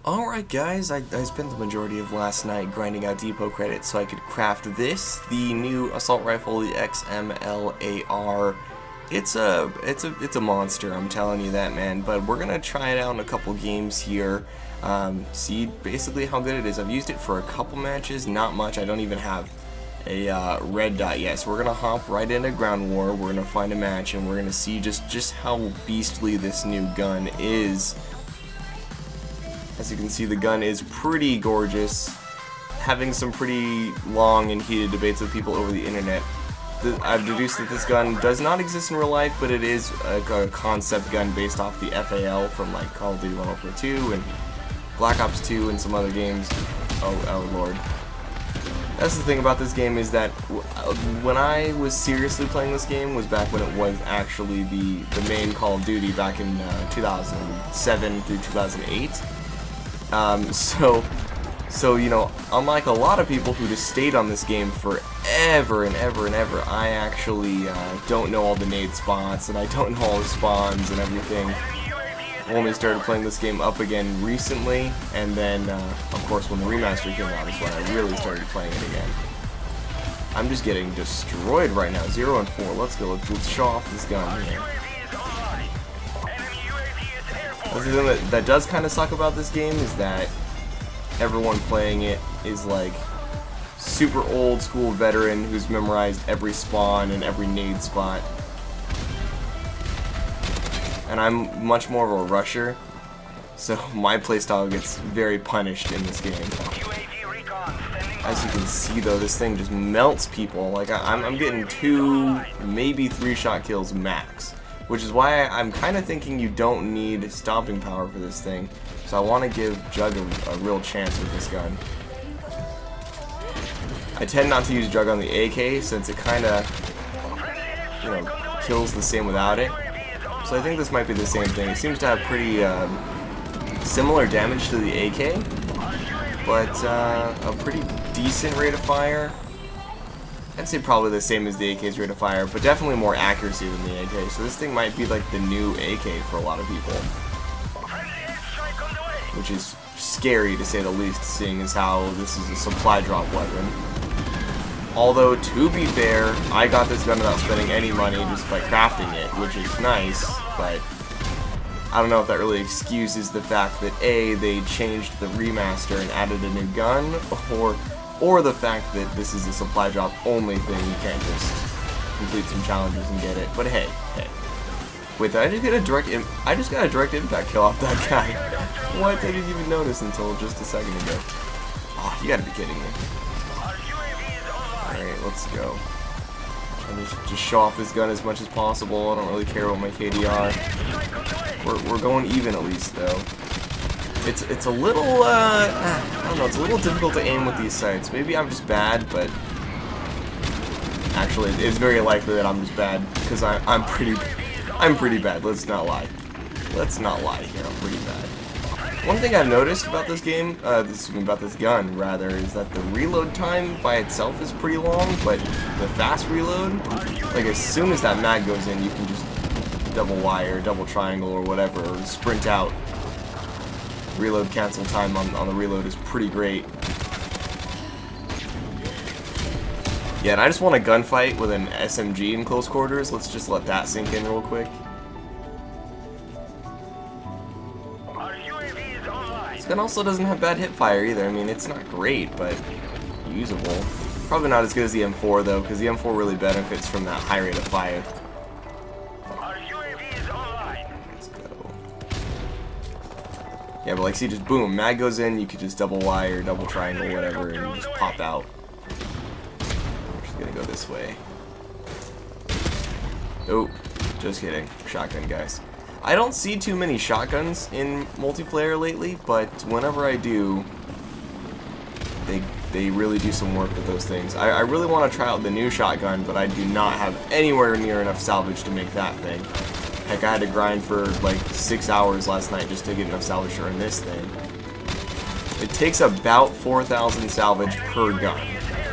Alright guys, I spent the majority of last night grinding out depot credits so I could craft this, the new assault rifle, the XM-LAR. It's a monster, I'm telling you that, man, but we're gonna try it out in a couple games here, see basically how good it is. I've used it for a couple matches, not much. I don't even have a red dot yet, so we're gonna hop right into ground war. We're gonna find a match and we're gonna see just how beastly this new gun is. As you can see, the gun is pretty gorgeous, having some pretty long and heated debates with people over the internet. I've deduced that this gun does not exist in real life, but it is a concept gun based off the FAL from like Call of Duty Modern Warfare 2 and Black Ops 2 and some other games. Oh lord. That's the thing about this game, is that when I was seriously playing this game was back when it was actually the main Call of Duty back in 2007 through 2008. So you know, unlike a lot of people who just stayed on this game forever and ever and ever, I actually don't know all the nade spots, and I don't know all the spawns and everything. I only started playing this game up again recently, and then, of course, when the remaster came out is when I really started playing it again. I'm just getting destroyed right now, 0 and 4. Let's go, let's show off this gun here. The thing that does kind of suck about this game is that everyone playing it is like super old school veteran who's memorized every spawn and every nade spot. And I'm much more of a rusher, so my playstyle gets very punished in this game. As you can see though, this thing just melts people. Like I'm getting 2, maybe 3 shot kills max. Which is why I'm kind of thinking you don't need stomping power for this thing. So I want to give Jug a real chance with this gun. I tend not to use Jug on the AK since it kind of, you know, kills the same without it. So I think this might be the same thing. It seems to have pretty similar damage to the AK, but a pretty decent rate of fire. I'd say probably the same as the AK's rate of fire, but definitely more accuracy than the AK. So this thing might be like the new AK for a lot of people, which is scary to say the least, seeing as how this is a supply drop weapon. Although, to be fair, I got this gun without spending any money just by crafting it, which is nice, but I don't know if that really excuses the fact that A, they changed the remaster and added a new gun, or the fact that this is a supply drop only thing. You can't just complete some challenges and get it. But hey. Wait, did I just get a direct impact kill off that guy? What? I didn't even notice until just a second ago. Oh, you gotta be kidding me. Alright, let's go. Trying to just show off this gun as much as possible. I don't really care about my KDR. We're going even at least though. It's a little, I don't know, it's a little difficult to aim with these sights. Maybe I'm just bad, but actually it's very likely that I'm just bad, because I'm pretty bad, let's not lie. Let's not lie here, I'm pretty bad. One thing I've noticed about this game, about this gun rather, is that the reload time by itself is pretty long, but the fast reload, like as soon as that mag goes in, you can just double wire, double triangle, or whatever, or sprint out. Reload cancel time on the reload is pretty great. Yeah, and I just want a gunfight with an SMG in close quarters. Let's just let that sink in real quick. This gun also doesn't have bad hip fire either. I mean, it's not great, but usable. Probably not as good as the M4 though, because the M4 really benefits from that high rate of fire. Yeah, but like, see, just boom, mag goes in, you could just double wire, double triangle, whatever, and just pop out. We're just gonna go this way. Oh, just kidding. Shotgun, guys. I don't see too many shotguns in multiplayer lately, but whenever I do, they really do some work with those things. I really want to try out the new shotgun, but I do not have anywhere near enough salvage to make that thing. Heck, I had to grind for like 6 hours last night just to get enough salvage to earn this thing. It takes about 4,000 salvage per gun,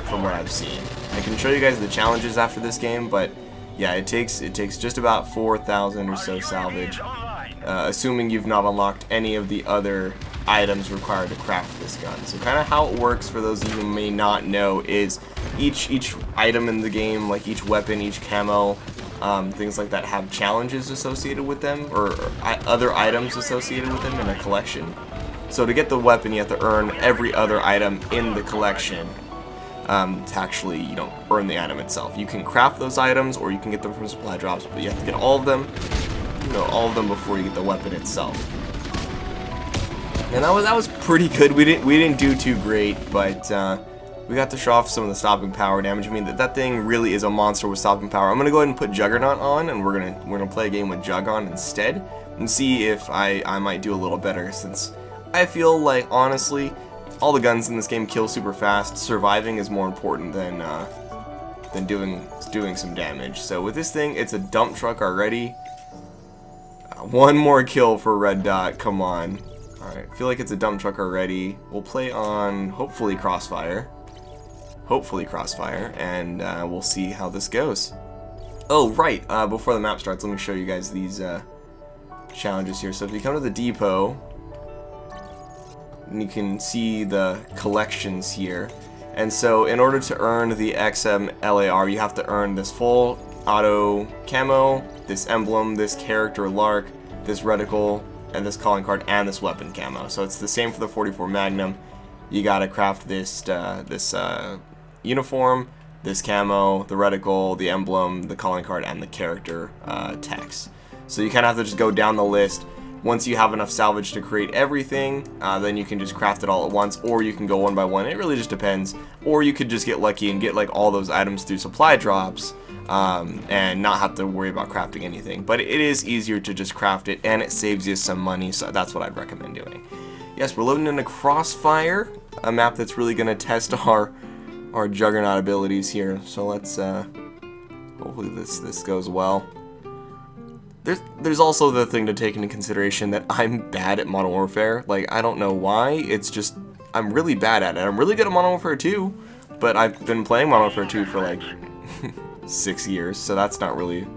from what I've seen. I can show you guys the challenges after this game, but yeah, it takes just about 4,000 or so salvage, assuming you've not unlocked any of the other items required to craft this gun. So kind of how it works, for those of you who may not know, is each item in the game, like each weapon, each camo, things like that, have challenges associated with them, or other items associated with them in a collection. So to get the weapon, you have to earn every other item in the collection to actually, you know, earn the item itself. You can craft those items, or you can get them from supply drops, but you have to get all of them, you know, all of them before you get the weapon itself. And that was pretty good. We didn't do too great, but we got to show off some of the stopping power damage. I mean, that thing really is a monster with stopping power. I'm gonna go ahead and put Juggernaut on, and we're gonna play a game with Jug on instead, and see if I might do a little better, since I feel like, honestly, all the guns in this game kill super fast. Surviving is more important than doing some damage. So with this thing, it's a dump truck already. One more kill for Red Dot. Come on. Alright, I feel like it's a dump truck already. We'll play on, hopefully, Crossfire. Hopefully Crossfire, and we'll see how this goes. Oh, right, before the map starts, let me show you guys these challenges here. So if you come to the depot, you can see the collections here. And so in order to earn the XM-LAR, you have to earn this full auto camo, this emblem, this character Lark, this reticle, and this calling card, and this weapon camo. So it's the same for the 44 Magnum. You gotta craft this uniform, this camo, the reticle, the emblem, the calling card, and the character text. So you kind of have to just go down the list. Once you have enough salvage to create everything, then you can just craft it all at once, or you can go one by one. It really just depends. Or you could just get lucky and get like all those items through supply drops, and not have to worry about crafting anything. But it is easier to just craft it, and it saves you some money, so that's what I'd recommend doing. Yes, we're loading into Crossfire, a map that's really going to test our Juggernaut abilities here. So let's hopefully this goes well. There's also the thing to take into consideration that I'm bad at Modern Warfare. Like, I don't know why, it's just I'm really bad at it. I'm really good at Modern Warfare 2, but I've been playing Modern Warfare 2 for like 6 years, so that's not really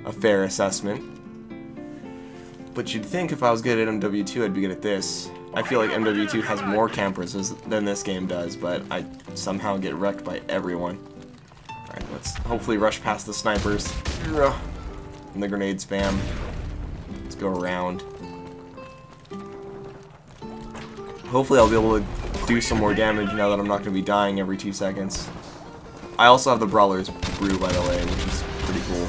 a fair assessment. But you'd think if I was good at MW2, I'd be good at this. I feel like MW2 has more campers than this game does, but I somehow get wrecked by everyone. Alright, let's hopefully rush past the snipers and the grenade spam. Let's go around. Hopefully I'll be able to do some more damage now that I'm not going to be dying every 2 seconds. I also have the Brawler's Brew, by the way, which is pretty cool.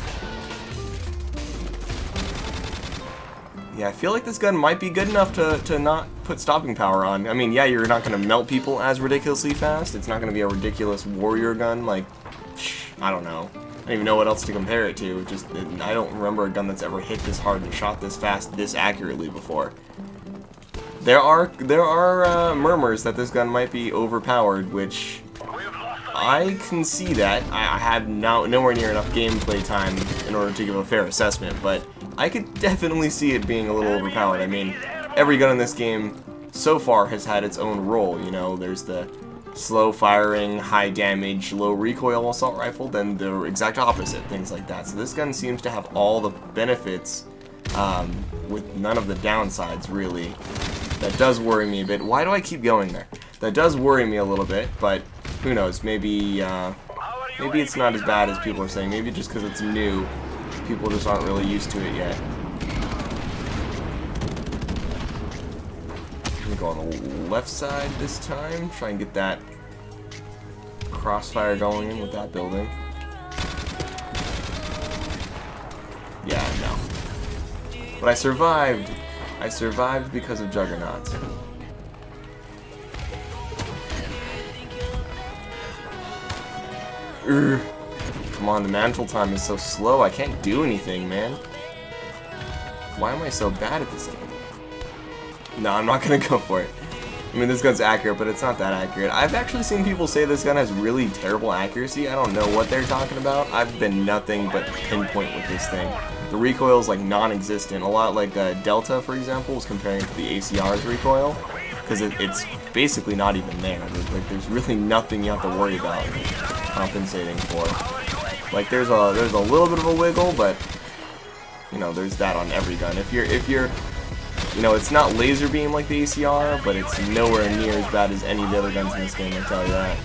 Yeah, I feel like this gun might be good enough to not put stopping power on. I mean, yeah, you're not going to melt people as ridiculously fast. It's not going to be a ridiculous warrior gun, like, I don't know. I don't even know what else to compare it to. I don't remember a gun that's ever hit this hard and shot this fast, this accurately before. There are murmurs that this gun might be overpowered, which I can see that. I have nowhere near enough gameplay time in order to give a fair assessment, but I could definitely see it being a little overpowered. I mean, every gun in this game so far has had its own role, you know. There's the slow firing, high damage, low recoil assault rifle, then the exact opposite, things like that. So this gun seems to have all the benefits with none of the downsides, really. That does worry me a bit. Why do I keep going there? That does worry me a little bit, but who knows? Maybe it's not as bad as people are saying. Maybe just because it's new, people just aren't really used to it yet. I'm gonna go on the left side this time. Try and get that crossfire going in with that building. Yeah, no. But I survived. I survived because of Juggernaut. Come on, the mantle time is so slow. I can't do anything, man. Why am I so bad at this game? No, I'm not gonna go for it. I mean, this gun's accurate, but it's not that accurate. I've actually seen people say this gun has really terrible accuracy. I don't know what they're talking about. I've been nothing but pinpoint with this thing. The recoil is like non-existent. A lot like Delta, for example, was comparing to the ACR's recoil, because it's basically not even there. There's really nothing you have to worry about compensating for. Like there's a little bit of a wiggle, but you know, there's that on every gun. If You know, it's not laser beam like the ACR, but it's nowhere near as bad as any of the other guns in this game, I'll tell you that.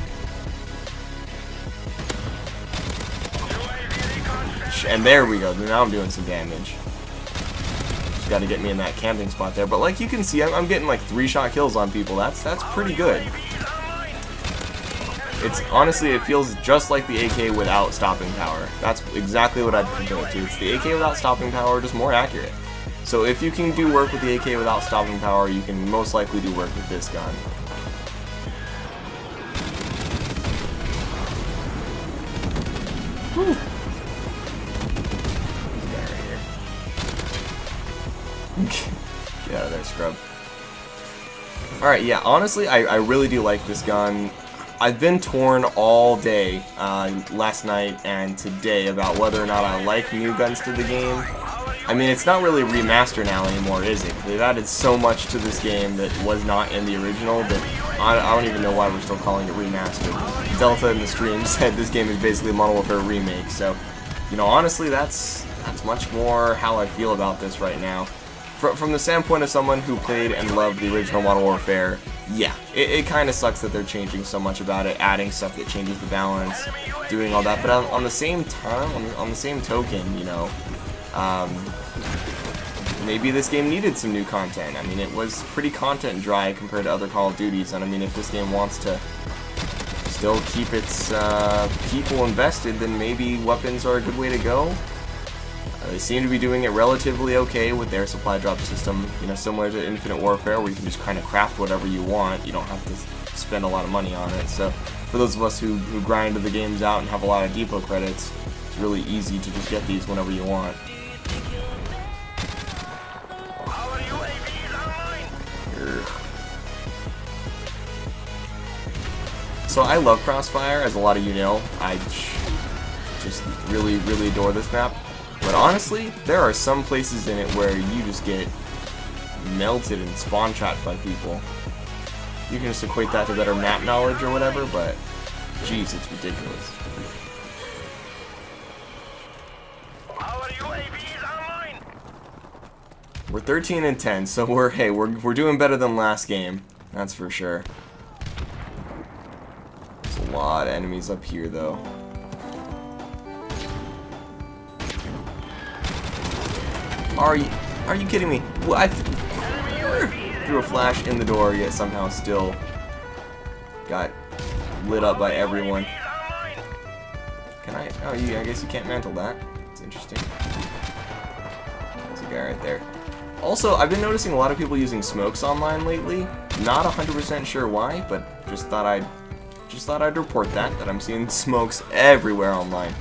And there we go, now I'm doing some damage. Just gotta get me in that camping spot there. But like you can see, I'm getting like 3-shot kills on people. That's pretty good. It's honestly, it feels just like the AK without stopping power. That's exactly what I'd compare it to. It's the AK without stopping power, just more accurate. So if you can do work with the AK without stopping power, you can most likely do work with this gun. Whew. Get out of there, scrub. Alright, yeah, honestly, I really do like this gun. I've been torn all day, last night and today, about whether or not I like new guns to the game. I mean, it's not really remastered now anymore, is it? They've added so much to this game that was not in the original that I don't even know why we're still calling it remastered. Delta in the stream said this game is basically a Modern Warfare remake, so, you know, honestly, that's much more how I feel about this right now. From the standpoint of someone who played and loved the original Modern Warfare, yeah, it kind of sucks that they're changing so much about it, adding stuff that changes the balance, doing all that. But on the same time, on the same token, you know, maybe this game needed some new content. I mean, it was pretty content dry compared to other Call of Duties, and I mean, if this game wants to still keep its people invested, then maybe weapons are a good way to go. They seem to be doing it relatively okay with their supply drop system, you know, similar to Infinite Warfare, where you can just kind of craft whatever you want. You don't have to spend a lot of money on it. So for those of us who grind the games out and have a lot of depot credits, it's really easy to just get these whenever you want. So I love Crossfire, as a lot of you know. I just really, really adore this map. But honestly, there are some places in it where you just get melted and spawn trapped by people. You can just equate that to better map knowledge or whatever, but jeez, it's ridiculous. We're 13 and 10, so we're doing better than last game. That's for sure. There's a lot of enemies up here though. Are you kidding me? Well, I threw a flash in the door, yet somehow still got lit up by everyone. Can I? Oh, I guess you can't mantle that. It's interesting. There's a guy right there. Also, I've been noticing a lot of people using smokes online lately. Not 100% sure why, but just thought I'd report that I'm seeing smokes everywhere online.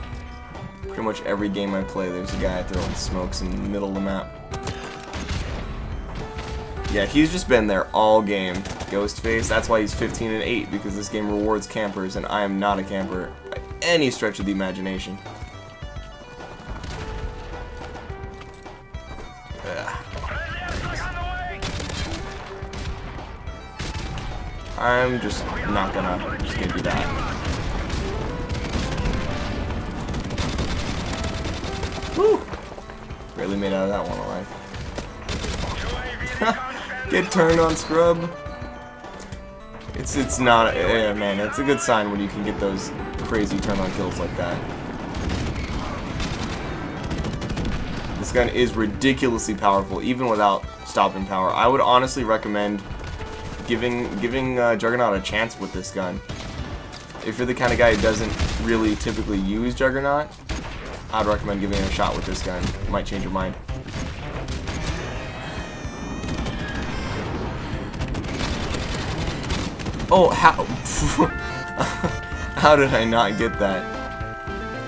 Pretty much every game I play, there's a guy throwing smokes in the middle of the map. Yeah, he's just been there all game. Ghostface, that's why he's 15 and 8, because this game rewards campers, and I am not a camper by any stretch of the imagination. I'm just not gonna do that. Woo! Barely made out of that one alive. Get turned on, scrub. It's not, man, it's a good sign when you can get those crazy turn on kills like that. This gun is ridiculously powerful, even without stopping power. I would honestly recommend giving Juggernaut a chance with this gun. If you're the kind of guy who doesn't really typically use Juggernaut, I'd recommend giving it a shot with this gun. It might change your mind. Oh, how? How did I not get that?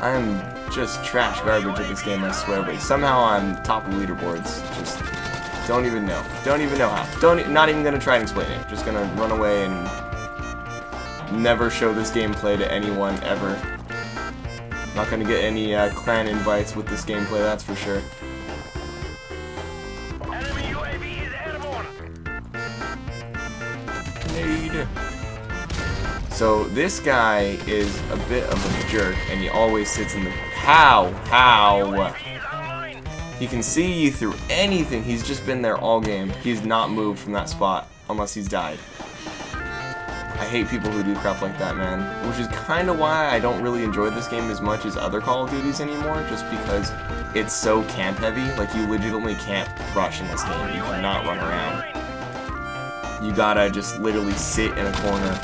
I'm just trash garbage at this game, I swear, but somehow I'm top of leaderboards. Just don't even know. Don't even know how. Not even gonna try and explain it. Just gonna run away and never show this gameplay to anyone ever. Not gonna get any clan invites with this gameplay, that's for sure. Enemy UAV is airborne. Nade. So this guy is a bit of a jerk, and he always sits in the. How? He can see you through anything. He's just been there all game. He's not moved from that spot unless he's died. I hate people who do crap like that, man. Which is kind of why I don't really enjoy this game as much as other Call of Duties anymore, just because it's so camp heavy. Like, you legitimately can't rush in this game. You cannot run around. You gotta just literally sit in a corner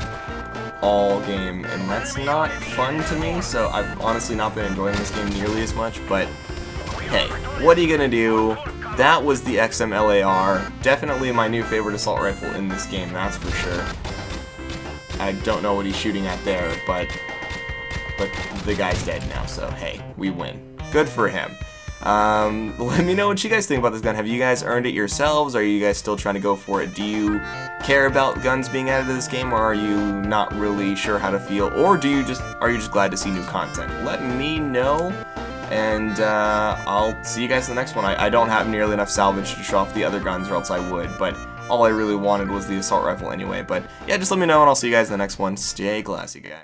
all game, and that's not fun to me, so I've honestly not been enjoying this game nearly as much, but hey, what are you gonna do? That was the XM-LAR. Definitely my new favorite assault rifle in this game, that's for sure. I don't know what he's shooting at there, but the guy's dead now, so hey, we win. Good for him. Let me know what you guys think about this gun. Have you guys earned it yourselves? Are you guys still trying to go for it? Do you care about guns being added to this game, or are you not really sure how to feel? Or are you just glad to see new content? Let me know, and I'll see you guys in the next one. I don't have nearly enough salvage to show off the other guns, or else I would, but all I really wanted was the assault rifle anyway. But yeah, just let me know, and I'll see you guys in the next one. Stay classy, guys.